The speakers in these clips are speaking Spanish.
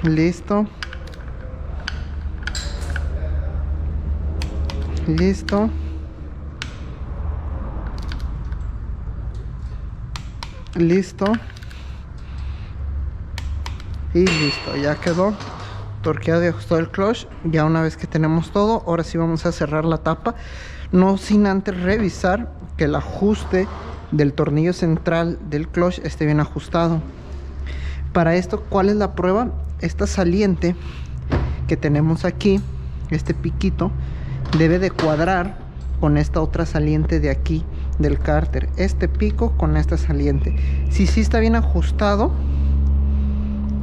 Listo. Listo. Listo. Y listo, ya quedó torqueado y ajustado el clutch. Ya una vez que tenemos todo, ahora sí vamos a cerrar la tapa, no sin antes revisar que el ajuste del tornillo central del clutch esté bien ajustado. Para esto, ¿cuál es la prueba? Esta saliente que tenemos aquí, este piquito, debe de cuadrar con esta otra saliente de aquí del cárter. Este pico con esta saliente. Si sí está bien ajustado,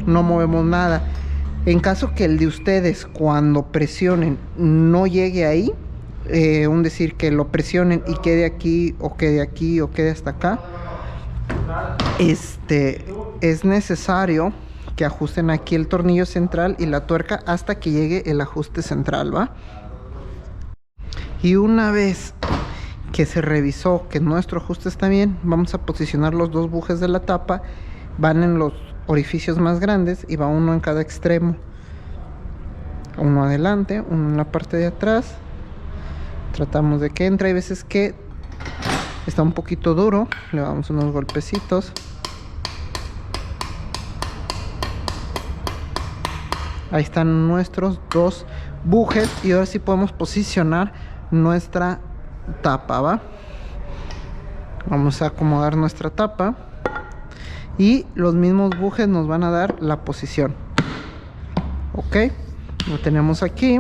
no movemos nada. En caso que el de ustedes cuando presionen no llegue ahí, un decir que lo presionen y quede aquí o quede aquí o quede hasta acá, es necesario que ajusten aquí el tornillo central y la tuerca hasta que llegue el ajuste central, ¿va? Y una vez que se revisó que nuestro ajuste está bien, vamos a posicionar los dos bujes de la tapa. Van en los orificios más grandes y va uno en cada extremo, uno adelante, uno en la parte de atrás. Tratamos de que entre. Hay veces que está un poquito duro, le damos unos golpecitos. Ahí están nuestros dos bujes y ahora sí podemos posicionar nuestra tapa, ¿va? Vamos a acomodar nuestra tapa y los mismos bujes nos van a dar la posición. Ok, lo tenemos aquí,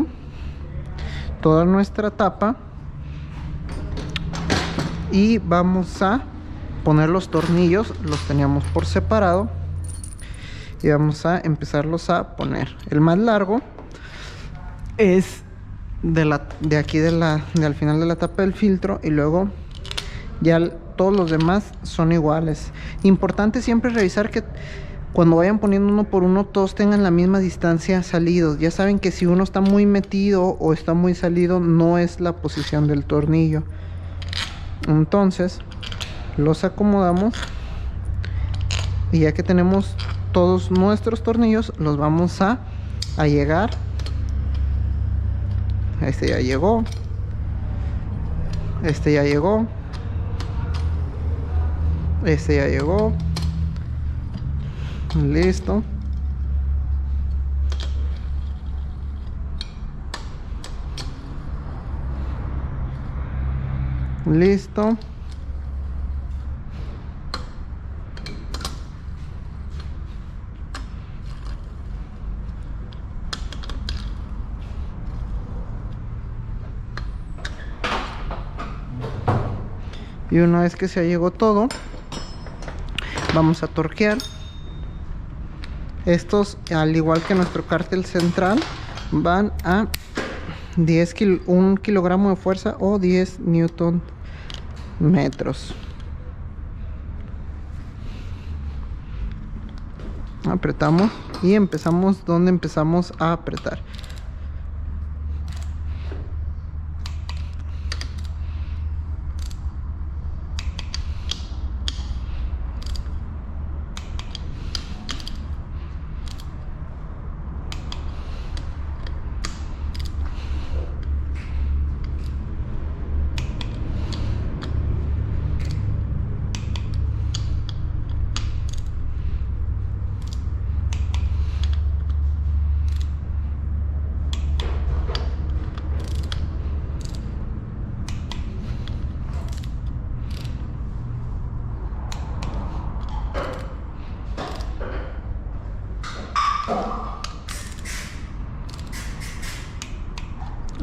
toda nuestra tapa, y vamos a poner los tornillos. Los teníamos por separado y vamos a empezarlos a poner. El más largo es de aquí al final de la tapa del filtro, y luego ya todos los demás son iguales. Importante siempre revisar que cuando vayan poniendo uno por uno, todos tengan la misma distancia salidos. Ya saben que si uno está muy metido o está muy salido, no es la posición del tornillo. Entonces los acomodamos y ya que tenemos todos nuestros tornillos, los vamos a llegar. Este ya llegó, este ya llegó, este ya llegó. Listo. Listo. Y una vez que se llegó todo, vamos a torquear. Estos, al igual que nuestro cárter central, van a 1 kilogramo de fuerza o 10 newton metros. Apretamos y empezamos donde empezamos a apretar.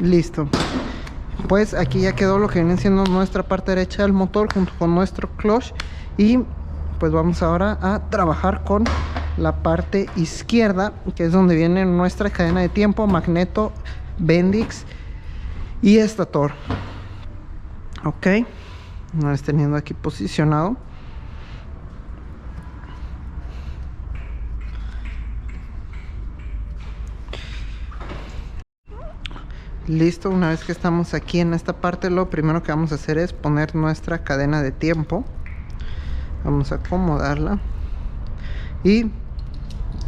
Listo, pues aquí ya quedó lo que viene siendo nuestra parte derecha del motor junto con nuestro clutch, y pues vamos ahora a trabajar con la parte izquierda, que es donde viene nuestra cadena de tiempo, magneto, Bendix y estator. Ok, una vez teniendo aquí posicionado, listo. Una vez que estamos aquí en esta parte, lo primero que vamos a hacer es poner nuestra cadena de tiempo. Vamos a acomodarla y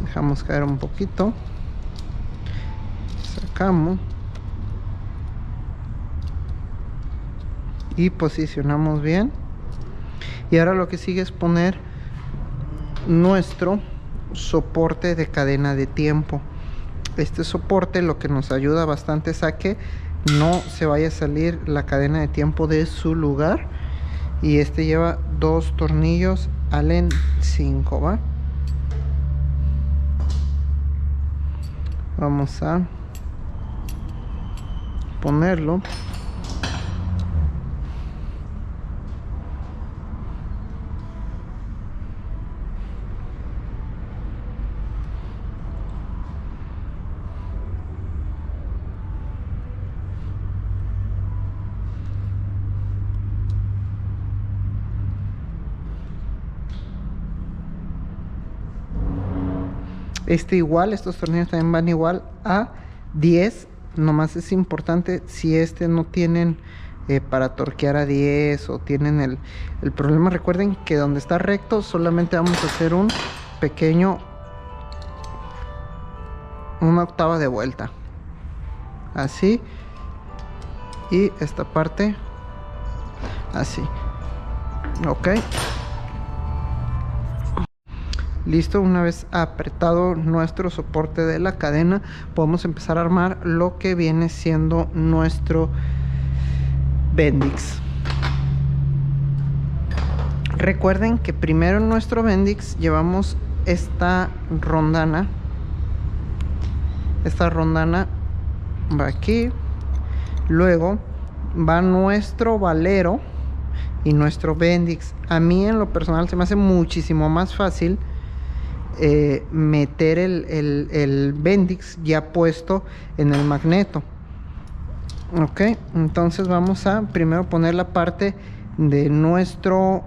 Dejamos caer un poquito, sacamos y posicionamos bien. Y ahora lo que sigue es poner nuestro soporte de cadena de tiempo. Este soporte lo que nos ayuda bastante es a que no se vaya a salir la cadena de tiempo de su lugar. Y este lleva 2 tornillos Allen 5, ¿va? Vamos a ponerlo. Igual, estos tornillos también van igual a 10. Nomás es importante si no tienen para torquear a 10 o tienen el problema. Recuerden que donde está recto solamente vamos a hacer un pequeño, una octava de vuelta. Así. Y esta parte así. Ok. Listo, una vez apretado nuestro soporte de la cadena, podemos empezar a armar lo que viene siendo nuestro Bendix. Recuerden que primero en nuestro Bendix llevamos esta rondana. Esta rondana va aquí. Luego va nuestro valero y nuestro Bendix. A mí en lo personal se me hace muchísimo más fácil meter el Bendix ya puesto en el magneto. Ok, entonces vamos a primero poner la parte de nuestro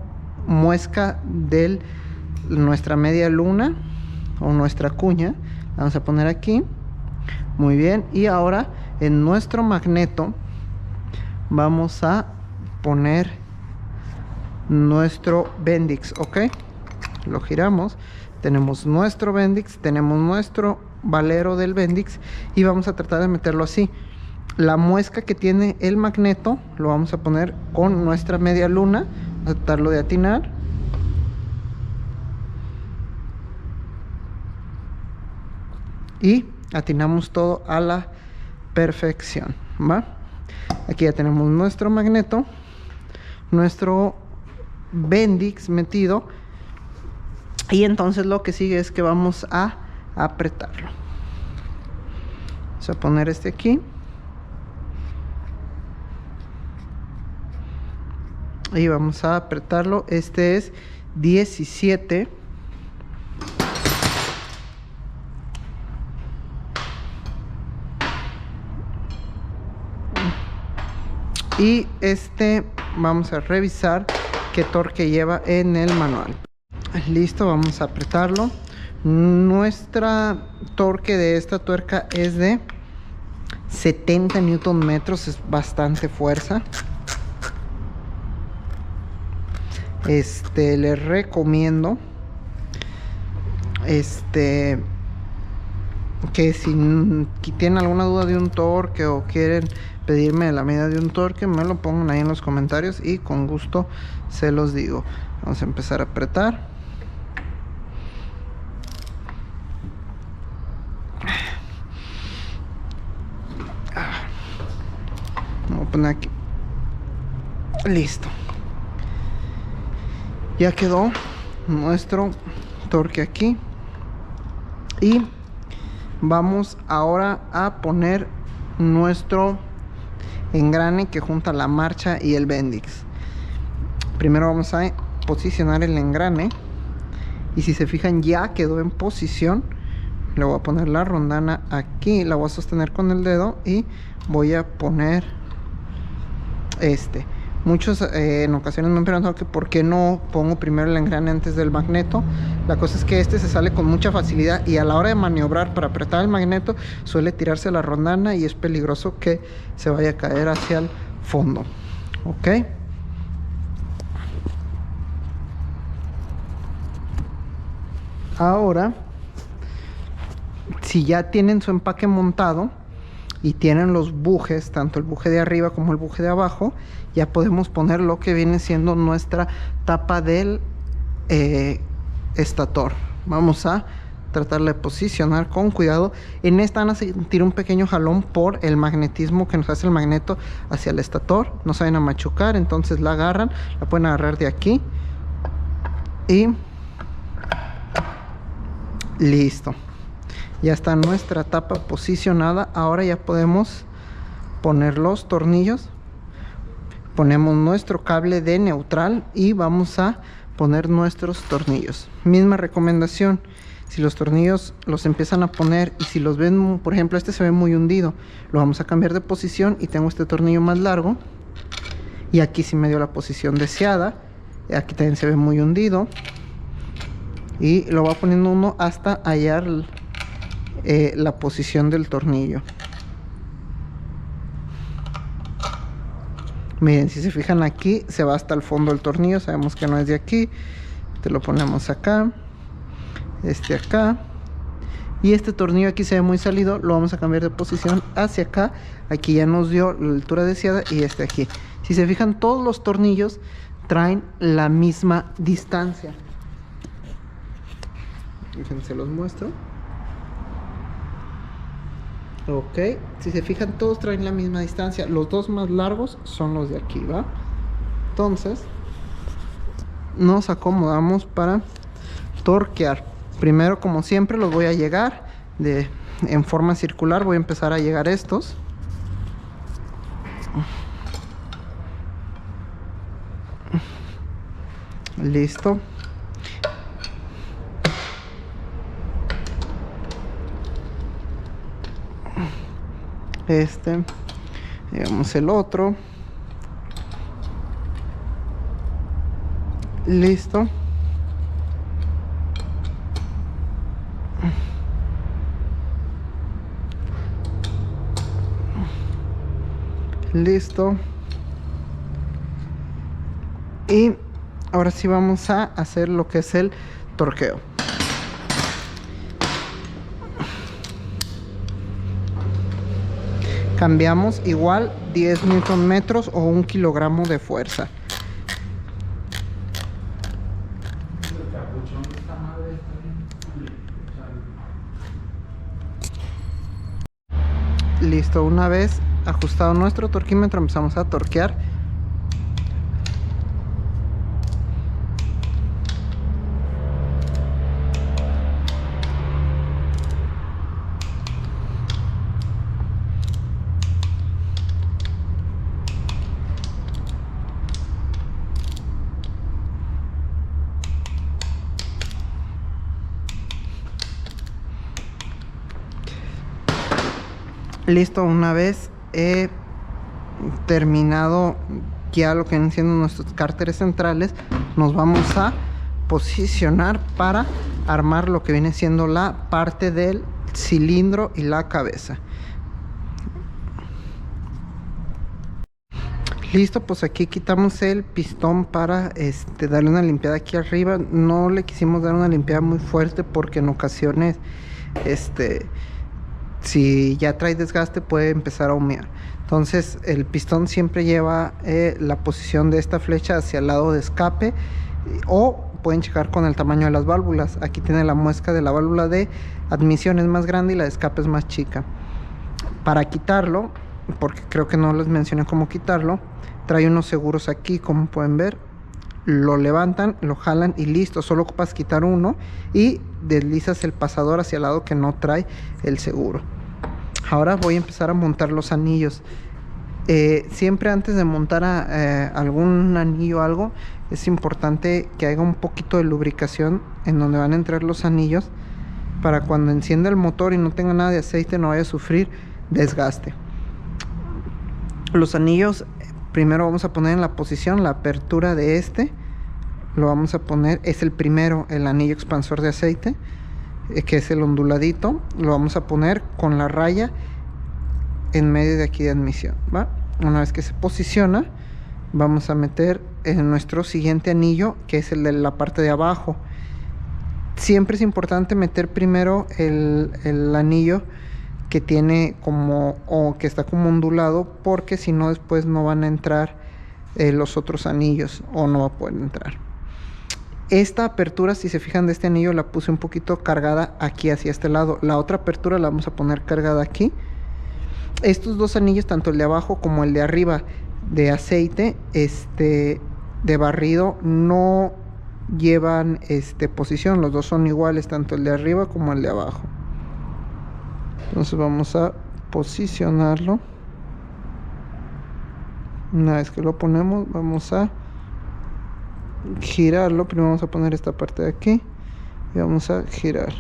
muesca de nuestra media luna o nuestra cuña. Vamos a poner aquí. Muy bien, y ahora en nuestro magneto vamos a poner nuestro Bendix. Ok, lo giramos. Tenemos nuestro Bendix, tenemos nuestro valero del Bendix y vamos a tratar de meterlo así. La muesca que tiene el magneto lo vamos a poner con nuestra media luna. Vamos a tratarlo de atinar. Y atinamos todo a la perfección, ¿va? Aquí ya tenemos nuestro magneto, nuestro Bendix metido. Y entonces lo que sigue es que vamos a apretarlo. Vamos a poner este aquí. Y vamos a apretarlo. Este es 17. Y vamos a revisar qué torque lleva en el manual. Listo, vamos a apretarlo. Nuestra torque de esta tuerca es de 70 Newton metros, es bastante fuerza. Les recomiendo que si tienen alguna duda de un torque o quieren pedirme la medida de un torque, me lo pongan ahí en los comentarios y con gusto se los digo. Vamos a empezar a apretar. Vamos a poner aquí. Listo. Ya quedó nuestro torque aquí. Y vamos ahora a poner nuestro engrane que junta la marcha y el Bendix. Primero vamos a posicionar el engrane. Y si se fijan, ya quedó en posición. Le voy a poner la rondana aquí. La voy a sostener con el dedo. Y voy a poner Muchos en ocasiones me han preguntado que por qué no pongo primero el engrane antes del magneto. La cosa es que se sale con mucha facilidad y a la hora de maniobrar para apretar el magneto suele tirarse la rondana y es peligroso que se vaya a caer hacia el fondo. Ok. Ahora Si ya tienen su empaque montado y tienen los bujes, tanto el buje de arriba como el buje de abajo, ya podemos poner lo que viene siendo nuestra tapa del estator. Vamos a tratar de posicionar con cuidado. En esta van a sentir un pequeño jalón por el magnetismo que nos hace el magneto hacia el estator. No se vayan a machucar, entonces la agarran, la pueden agarrar de aquí y listo. Ya está nuestra tapa posicionada. Ahora ya podemos poner los tornillos. Ponemos nuestro cable de neutral y vamos a poner nuestros tornillos. Misma recomendación, si los tornillos los empiezan a poner y si los ven, por ejemplo este se ve muy hundido, lo vamos a cambiar de posición y tengo este tornillo más largo y aquí sí me dio la posición deseada. Aquí también se ve muy hundido y lo va poniendo uno hasta hallar la posición del tornillo. Miren, si se fijan aquí se va hasta el fondo del tornillo, sabemos que no es de aquí. Te lo ponemos acá, este acá, y este tornillo aquí se ve muy salido, lo vamos a cambiar de posición hacia acá. Aquí ya nos dio la altura deseada y este aquí. Si se fijan, todos los tornillos traen la misma distancia. Fíjense, los muestro. Ok, si se fijan, todos traen la misma distancia. Los dos más largos son los de aquí, ¿va? Entonces nos acomodamos para torquear. Primero, como siempre, los voy a llegar en forma circular. Voy a empezar a llegar estos. Listo. Llegamos el otro. Listo. Listo. Y ahora sí vamos a hacer lo que es el torqueo. Cambiamos igual 10 newton metros o 1 kilogramo de fuerza. Listo, una vez ajustado nuestro torquímetro empezamos a torquear. Listo, una vez he terminado ya lo que vienen siendo nuestros cárteres centrales, nos vamos a posicionar para armar lo que viene siendo la parte del cilindro y la cabeza. Listo, pues aquí quitamos el pistón para darle una limpiada aquí arriba. No le quisimos dar una limpiada muy fuerte porque en ocasiones si ya trae desgaste puede empezar a humear. Entonces el pistón siempre lleva la posición de esta flecha hacia el lado de escape, o pueden checar con el tamaño de las válvulas. Aquí tiene la muesca de la válvula de admisión es más grande y la de escape es más chica. Para quitarlo, porque creo que no les mencioné cómo quitarlo, trae unos seguros aquí, como pueden ver. Lo levantan, lo jalan y listo. Solo ocupas quitar uno y deslizas el pasador hacia el lado que no trae el seguro. Ahora voy a empezar a montar los anillos. Siempre antes de montar algún anillo o algo, es importante que haga un poquito de lubricación en donde van a entrar los anillos, para cuando encienda el motor y no tenga nada de aceite no vaya a sufrir desgaste. Los anillos primero vamos a poner en la posición, la apertura de lo vamos a poner, es el primero, el anillo expansor de aceite, que es el onduladito. Lo vamos a poner con la raya en medio de aquí de admisión, ¿va? Una vez que se posiciona, vamos a meter en nuestro siguiente anillo, que es el de la parte de abajo. Siempre es importante meter primero el anillo que tiene como, o que está como ondulado, porque si no después no van a entrar los otros anillos, o no va a poder entrar. Esta apertura, si se fijan, de este anillo la puse un poquito cargada aquí hacia este lado. La otra apertura la vamos a poner cargada aquí. Estos dos anillos, tanto el de abajo como el de arriba, de aceite de barrido, no llevan posición. Los dos son iguales, tanto el de arriba como el de abajo. Entonces vamos a posicionarlo. Una vez que lo ponemos, vamos a girarlo. Primero vamos a poner esta parte de aquí y vamos a girar.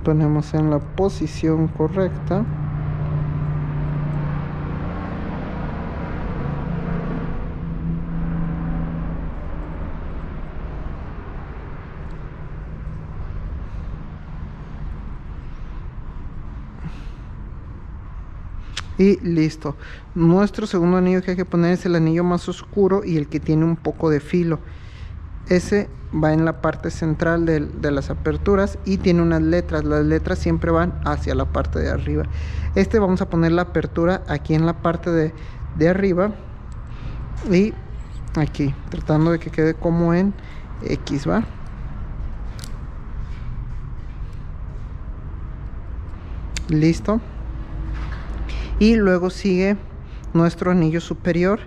Ponemos en la posición correcta. Y listo. Nuestro segundo anillo que hay que poner es el anillo más oscuro y el que tiene un poco de filo. Ese va en la parte central de las aperturas y tiene unas letras. Las letras siempre van hacia la parte de arriba. Vamos a poner la apertura aquí en la parte de arriba y aquí, tratando de que quede como en X, ¿va? Listo. Y luego sigue nuestro anillo superior.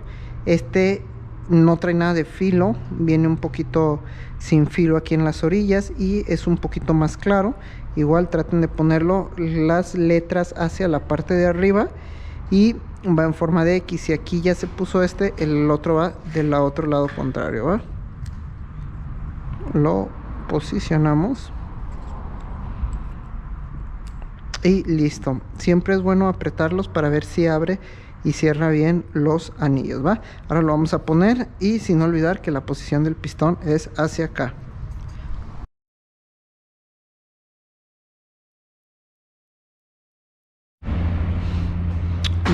No trae nada de filo, viene un poquito sin filo aquí en las orillas y es un poquito más claro. Igual traten de ponerlo las letras hacia la parte de arriba y va en forma de X. Y aquí ya se puso el otro va del otro lado contrario, ¿va? Lo posicionamos y listo. Siempre es bueno apretarlos para ver si abre y cierra bien los anillos, ¿va? Ahora lo vamos a poner y sin olvidar que la posición del pistón es hacia acá.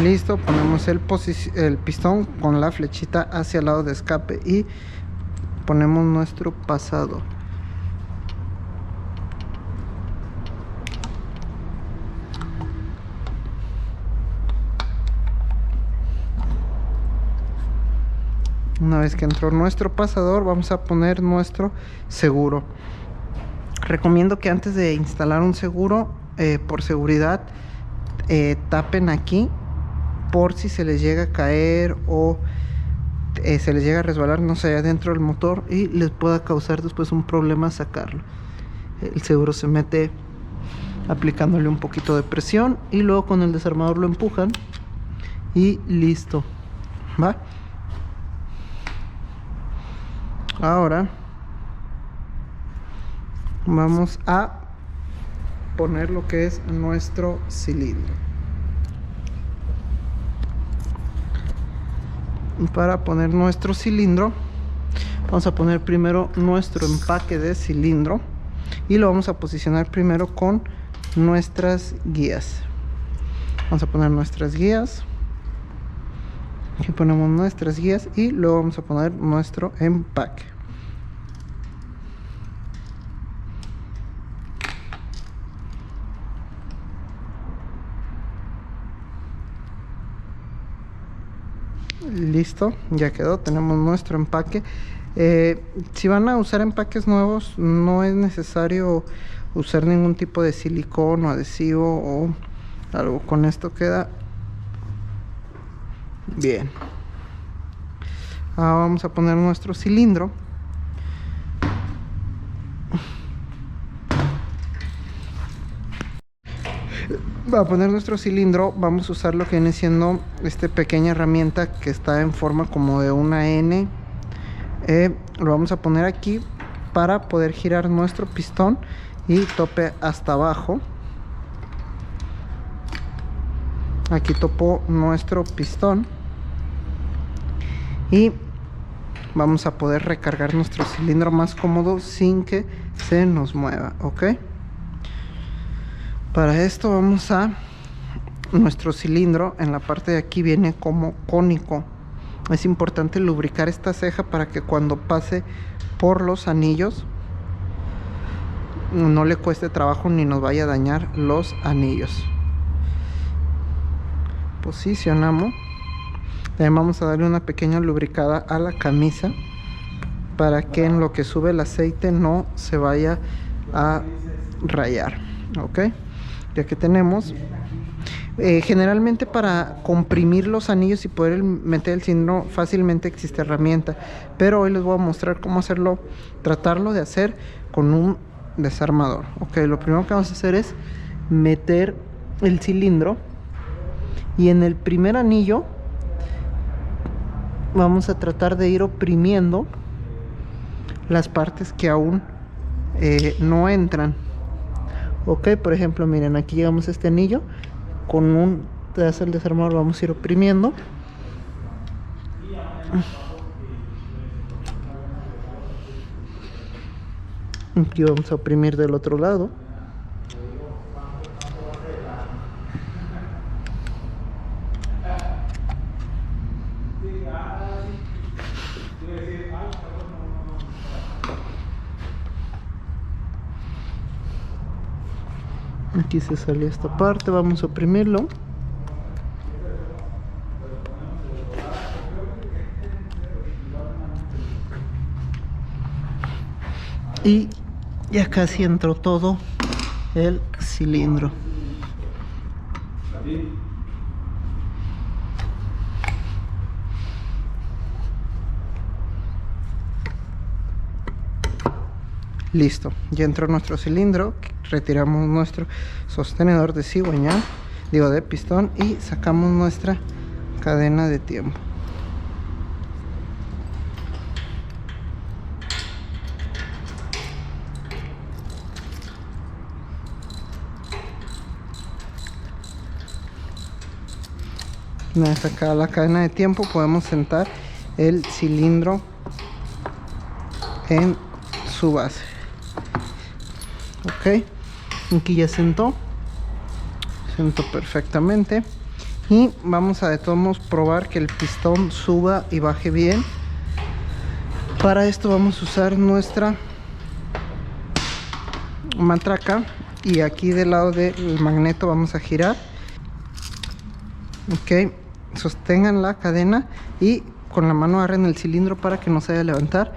Listo, ponemos el pistón con la flechita hacia el lado de escape y ponemos nuestro pasador. Una vez que entró nuestro pasador, vamos a poner nuestro seguro. Recomiendo que antes de instalar un seguro, por seguridad, tapen aquí por si se les llega a caer o se les llega a resbalar, no sé, adentro del motor y les pueda causar después un problema sacarlo. El seguro se mete aplicándole un poquito de presión y luego con el desarmador lo empujan y listo, ¿va? Ahora vamos a poner lo que es nuestro cilindro. Para poner nuestro cilindro vamos a poner primero nuestro empaque de cilindro y lo vamos a posicionar primero con nuestras guías. Vamos a poner nuestras guías. Aquí ponemos nuestras guías y luego vamos a poner nuestro empaque. Listo, ya quedó. Tenemos nuestro empaque. Si van a usar empaques nuevos, no es necesario usar ningún tipo de silicón o adhesivo o algo. Con esto queda bien. Ahora vamos a poner nuestro cilindro. Para poner nuestro cilindro vamos a usar lo que viene siendo esta pequeña herramienta que está en forma como de una N. Lo vamos a poner aquí para poder girar nuestro pistón y tope hasta abajo. Aquí topó nuestro pistón y vamos a poder recargar nuestro cilindro más cómodo sin que se nos mueva, ¿ok? Para esto vamos a nuestro cilindro. En la parte de aquí viene como cónico. Es importante lubricar esta ceja para que cuando pase por los anillos no le cueste trabajo ni nos vaya a dañar los anillos. Posicionamos. También vamos a darle una pequeña lubricada a la camisa para que en lo que sube el aceite no se vaya a rayar. Ok, ya que tenemos generalmente para comprimir los anillos y poder meter el cilindro fácilmente existe herramienta, pero hoy les voy a mostrar cómo hacerlo, tratarlo de hacer con un desarmador. Ok, lo primero que vamos a hacer es meter el cilindro y en el primer anillo vamos a tratar de ir oprimiendo las partes que aún no entran. Ok, por ejemplo, miren, aquí llegamos a este anillo. Con un pedazo del desarmador vamos a ir oprimiendo. Aquí vamos a oprimir del otro lado. Aquí se salió esta parte, vamos a oprimirlo. Y ya casi entró todo el cilindro. Listo, ya entró nuestro cilindro. Retiramos nuestro sostenedor de cigüeña, de pistón, y sacamos nuestra cadena de tiempo. Una vez sacada la cadena de tiempo, podemos sentar el cilindro en su base. Ok, aquí ya sentó perfectamente, y vamos a de todos modos probar que el pistón suba y baje bien. Para esto vamos a usar nuestra matraca y aquí del lado del magneto vamos a girar. Ok, sostengan la cadena y con la mano agarren el cilindro para que no se vaya a levantar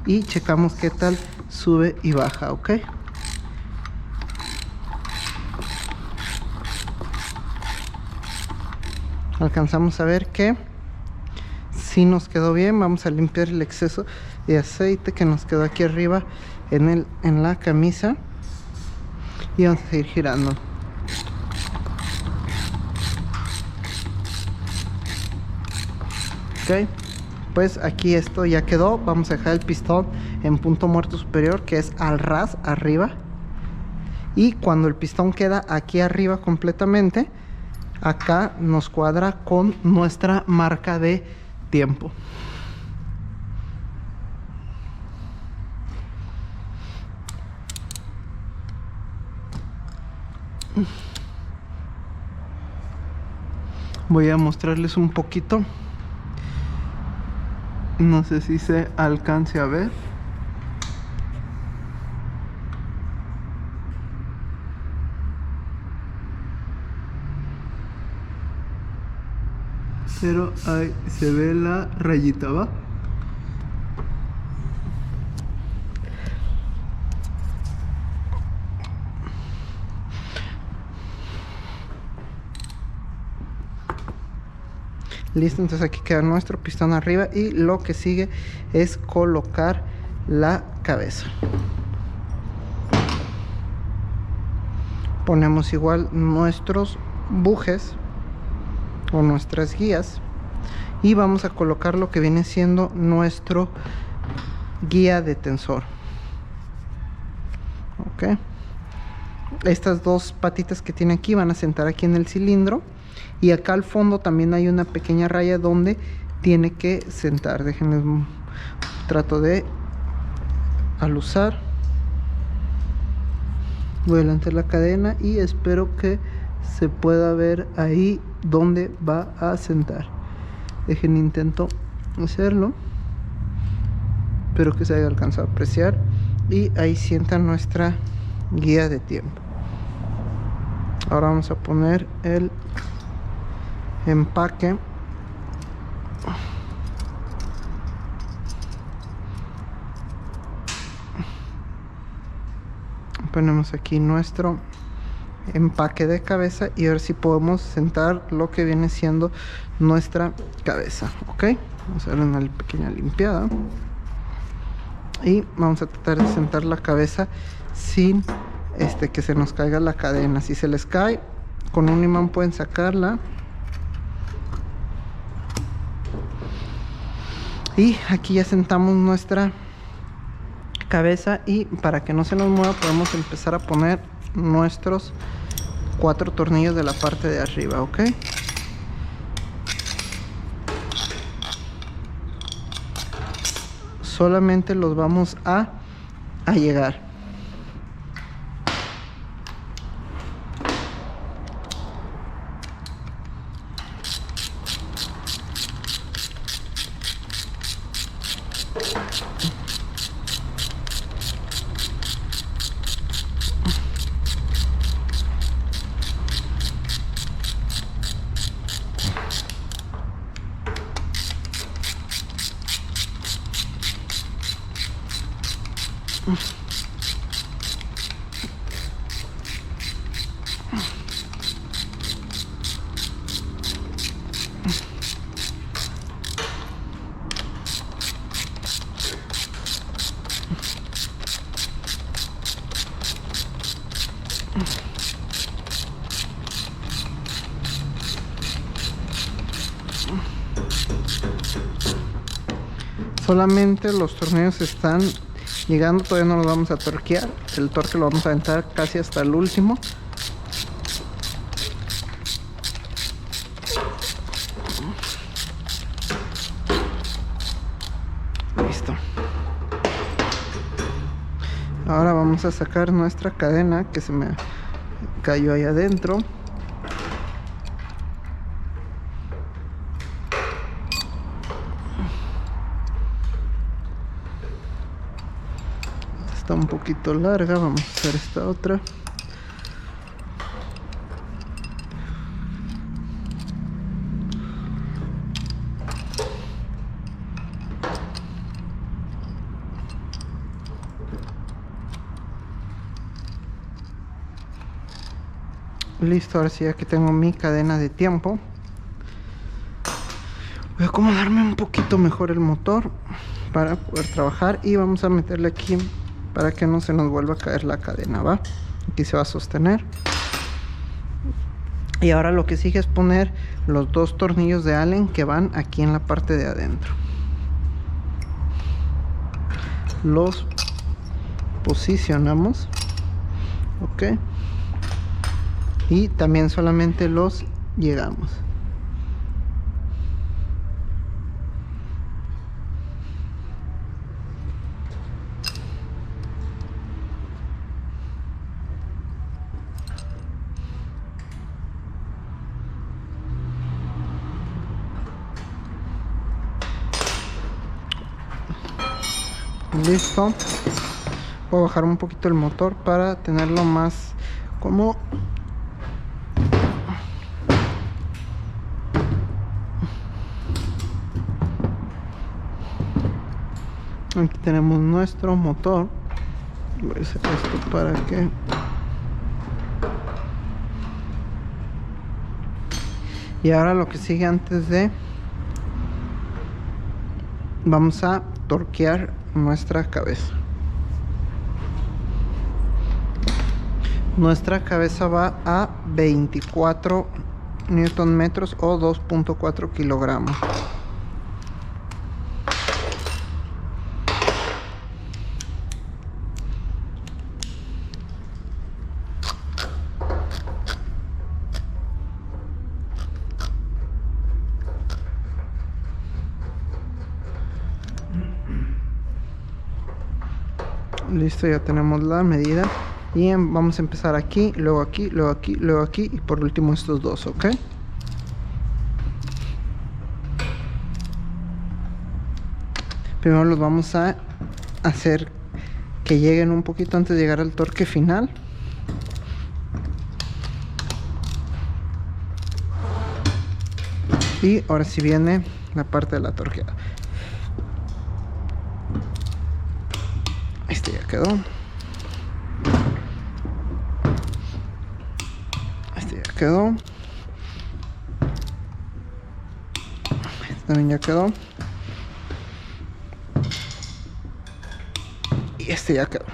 y checamos qué tal sube y baja. Ok, alcanzamos a ver que si nos quedó bien. Vamos a limpiar el exceso de aceite que nos quedó aquí arriba en la camisa y vamos a seguir girando. Ok, pues aquí esto ya quedó. Vamos a dejar el pistón en punto muerto superior, que es al ras arriba, y cuando el pistón queda aquí arriba completamente, acá nos cuadra con nuestra marca de tiempo. Voy a mostrarles un poquito. No sé si se alcance a ver. Pero ahí se ve la rayita, ¿va? Listo, entonces aquí queda nuestro pistón arriba y lo que sigue es colocar la cabeza. Ponemos igual nuestros bujes o nuestras guías y vamos a colocar lo que viene siendo nuestro guía de tensor. Ok, estas dos patitas que tiene aquí van a sentar aquí en el cilindro. Y acá al fondo también hay una pequeña raya donde tiene que sentar. Déjenme, trato de alusar. Voy a levantar la cadena y espero que se pueda ver ahí donde va a sentar. Dejen, intento hacerlo. Espero que se haya alcanzado a apreciar. Y ahí sienta nuestra guía de tiempo. Ahora vamos a poner el empaque. Ponemos aquí nuestro empaque de cabeza y a ver si podemos sentar lo que viene siendo nuestra cabeza. Ok, vamos a darle una pequeña limpiada y vamos a tratar de sentar la cabeza sin que se nos caiga la cadena. Si se les cae, con un imán pueden sacarla. Y aquí ya sentamos nuestra cabeza y para que no se nos mueva podemos empezar a poner nuestros 4 tornillos de la parte de arriba. Ok, solamente los vamos a llegar. Solamente los tornillos están llegando, todavía no los vamos a torquear. El torque lo vamos a aventar casi hasta el último. Listo. Ahora vamos a sacar nuestra cadena que se me cayó ahí adentro. Está un poquito larga, vamos a hacer esta otra. Listo, ahora sí, aquí tengo mi cadena de tiempo. Voy a acomodarme un poquito mejor el motor para poder trabajar y vamos a meterle aquí para que no se nos vuelva a caer la cadena, ¿va? Aquí se va a sostener. Y ahora lo que sigue es poner los 2 tornillos de Allen que van aquí en la parte de adentro. Los posicionamos. Ok. Y también solamente los llegamos. Listo. Voy a bajar un poquito el motor para tenerlo más como aquí tenemos nuestro motor. Voy a hacer esto para que y ahora lo que sigue antes de vamos a torquear nuestra cabeza. Nuestra cabeza va a 24 newton metros o 2.4 kilogramos. Listo, ya tenemos la medida. Y vamos a empezar aquí, luego aquí, luego aquí, luego aquí y por último estos dos, ¿ok? Primero los vamos a hacer que lleguen un poquito antes de llegar al torque final. Y ahora sí viene la parte de la torqueada. Este ya quedó. Este ya quedó. Este también ya quedó. Y este ya quedó.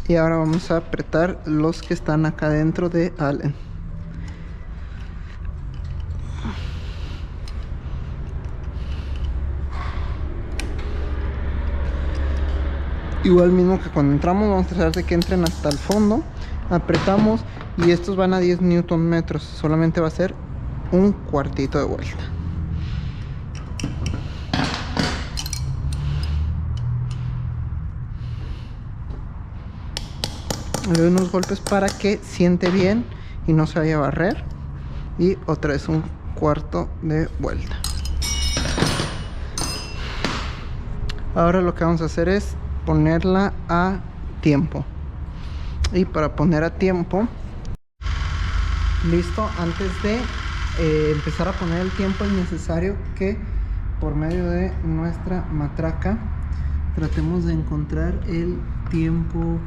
Y ahora vamos a apretar los que están acá dentro de Allen. Igual mismo que cuando entramos, vamos a tratar de que entren hasta el fondo. Apretamos y estos van a 10 newton metros. Solamente va a ser un cuartito de vuelta. Le doy unos golpes para que siente bien y no se vaya a barrer. Y otra vez un cuarto de vuelta. Ahora lo que vamos a hacer es ponerla a tiempo. Y para poner a tiempo, listo, antes de empezar a poner el tiempo es necesario que por medio de nuestra matraca tratemos de encontrar el tiempo.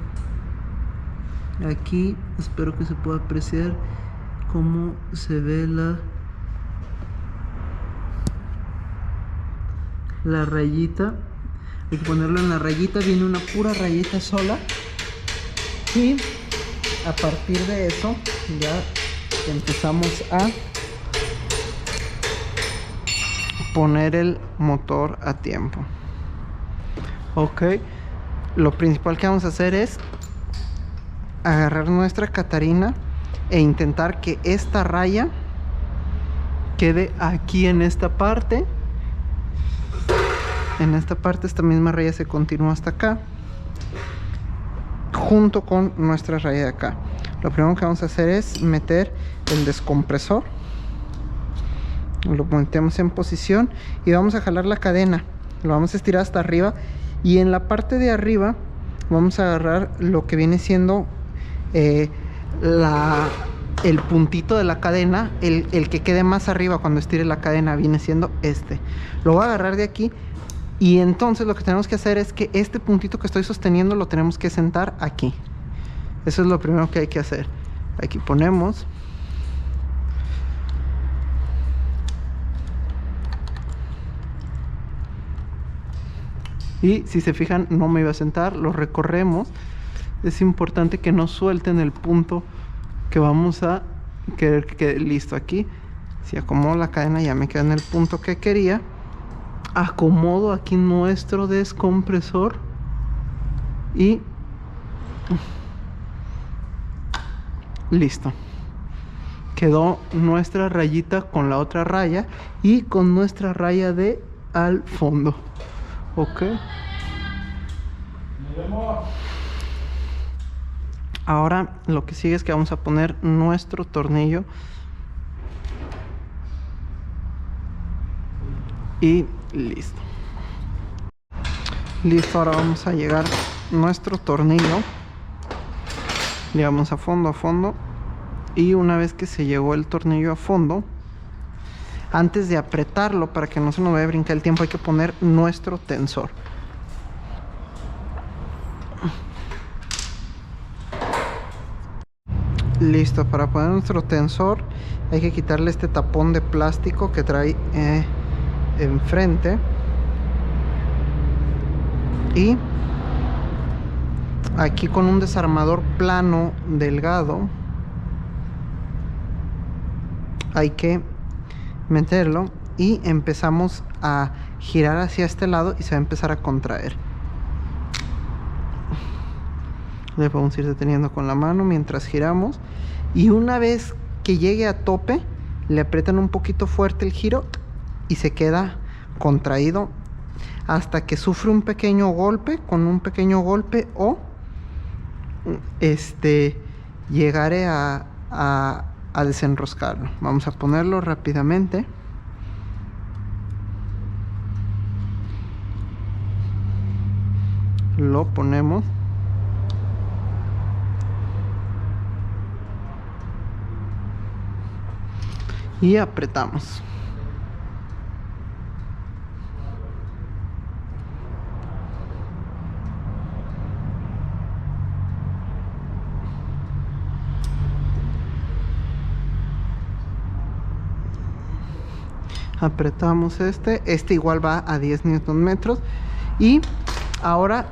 Aquí espero que se pueda apreciar cómo se ve la rayita. Hay que ponerlo en la rayita, viene una pura rayita sola. Y a partir de eso ya empezamos a poner el motor a tiempo. Ok, lo principal que vamos a hacer es agarrar nuestra Catarina e intentar que esta raya quede aquí en esta parte. En esta parte esta misma raya se continúa hasta acá, junto con nuestra raya de acá. Lo primero que vamos a hacer es meter el descompresor. Lo metemos en posición y vamos a jalar la cadena. Lo vamos a estirar hasta arriba y en la parte de arriba vamos a agarrar lo que viene siendo el puntito de la cadena. El que quede más arriba cuando estire la cadena viene siendo este. Lo voy a agarrar de aquí. Y entonces lo que tenemos que hacer es que este puntito que estoy sosteniendo lo tenemos que sentar aquí. Eso es lo primero que hay que hacer. Aquí ponemos. Y si se fijan, no me iba a sentar, lo recorremos. Es importante que no suelten el punto que vamos a querer que quede listo aquí. Si acomodo la cadena ya me queda en el punto que quería. Acomodo aquí nuestro descompresor y listo. Quedó nuestra rayita con la otra raya y con nuestra raya de al fondo. Ok. Ahora lo que sigue es que vamos a poner nuestro tornillo y listo. Listo, ahora vamos a llegar nuestro tornillo. Llegamos a fondo y una vez que se llegó el tornillo a fondo, antes de apretarlo para que no se nos vaya a brincar el tiempo, hay que poner nuestro tensor. Listo, para poner nuestro tensor hay que quitarle este tapón de plástico que trae enfrente y aquí con un desarmador plano delgado hay que meterlo y empezamos a girar hacia este lado y se va a empezar a contraer. Le vamos a ir deteniendo con la mano mientras giramos. Y una vez que llegue a tope, le aprietan un poquito fuerte el giro y se queda contraído hasta que sufre un pequeño golpe. Con un pequeño golpe o llegaré a desenroscarlo. Vamos a ponerlo rápidamente. Lo ponemos. Y apretamos. Apretamos este igual va a 10 Nm. Y ahora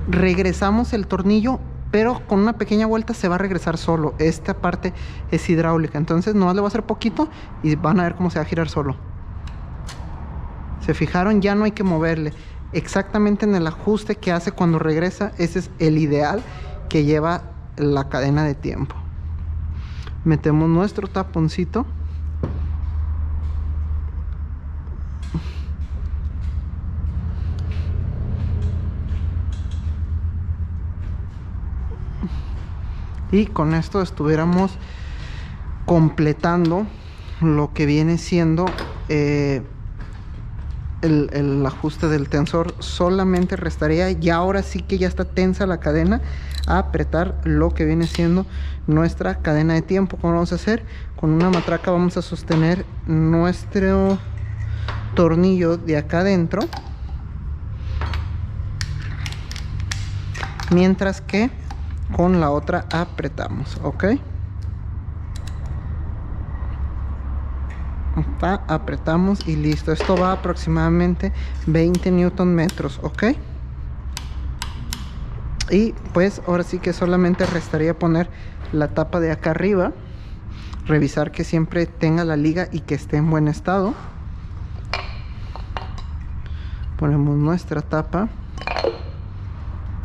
regresamos el tornillo, pero con una pequeña vuelta se va a regresar solo. Esta parte es hidráulica, entonces nomás le voy a hacer poquito y van a ver cómo se va a girar solo. ¿Se fijaron? Ya no hay que moverle. Exactamente en el ajuste que hace cuando regresa, ese es el ideal que lleva la cadena de tiempo. Metemos nuestro taponcito. Y con esto estuviéramos completando lo que viene siendo el ajuste del tensor. Solamente restaría, y ahora sí que ya está tensa la cadena, a apretar lo que viene siendo nuestra cadena de tiempo. ¿Cómo vamos a hacer? Con una matraca vamos a sostener nuestro tornillo de acá adentro, mientras que con la otra apretamos, ¿ok? Apretamos y listo. Esto va aproximadamente 20 Nm, ¿ok? Y pues ahora sí que solamente restaría poner la tapa de acá arriba, revisar que siempre tenga la liga y que esté en buen estado. Ponemos nuestra tapa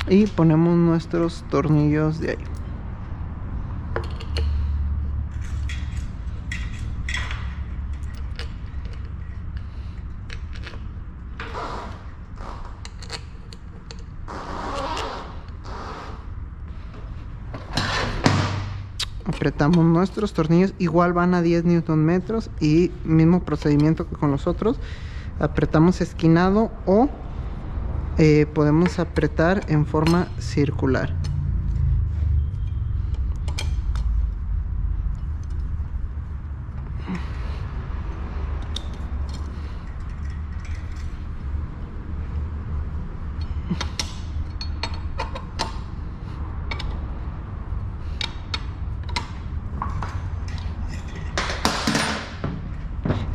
y ponemos nuestros tornillos de ahí. Apretamos nuestros tornillos, igual van a 10 Nm y mismo procedimiento que con los otros. Apretamos esquinado o podemos apretar en forma circular.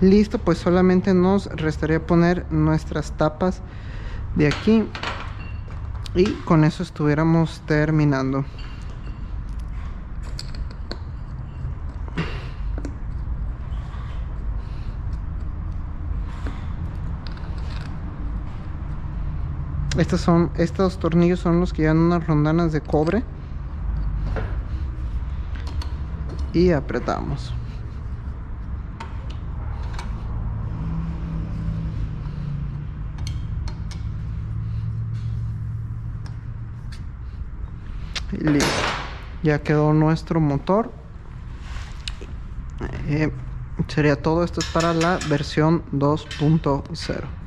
Listo, pues solamente nos restaría poner nuestras tapas de aquí y con eso estuviéramos terminando. Estos tornillos son los que llevan unas rondanas de cobre y apretamos. Y listo, ya quedó nuestro motor. Sería todo. Esto es para la versión 2.0.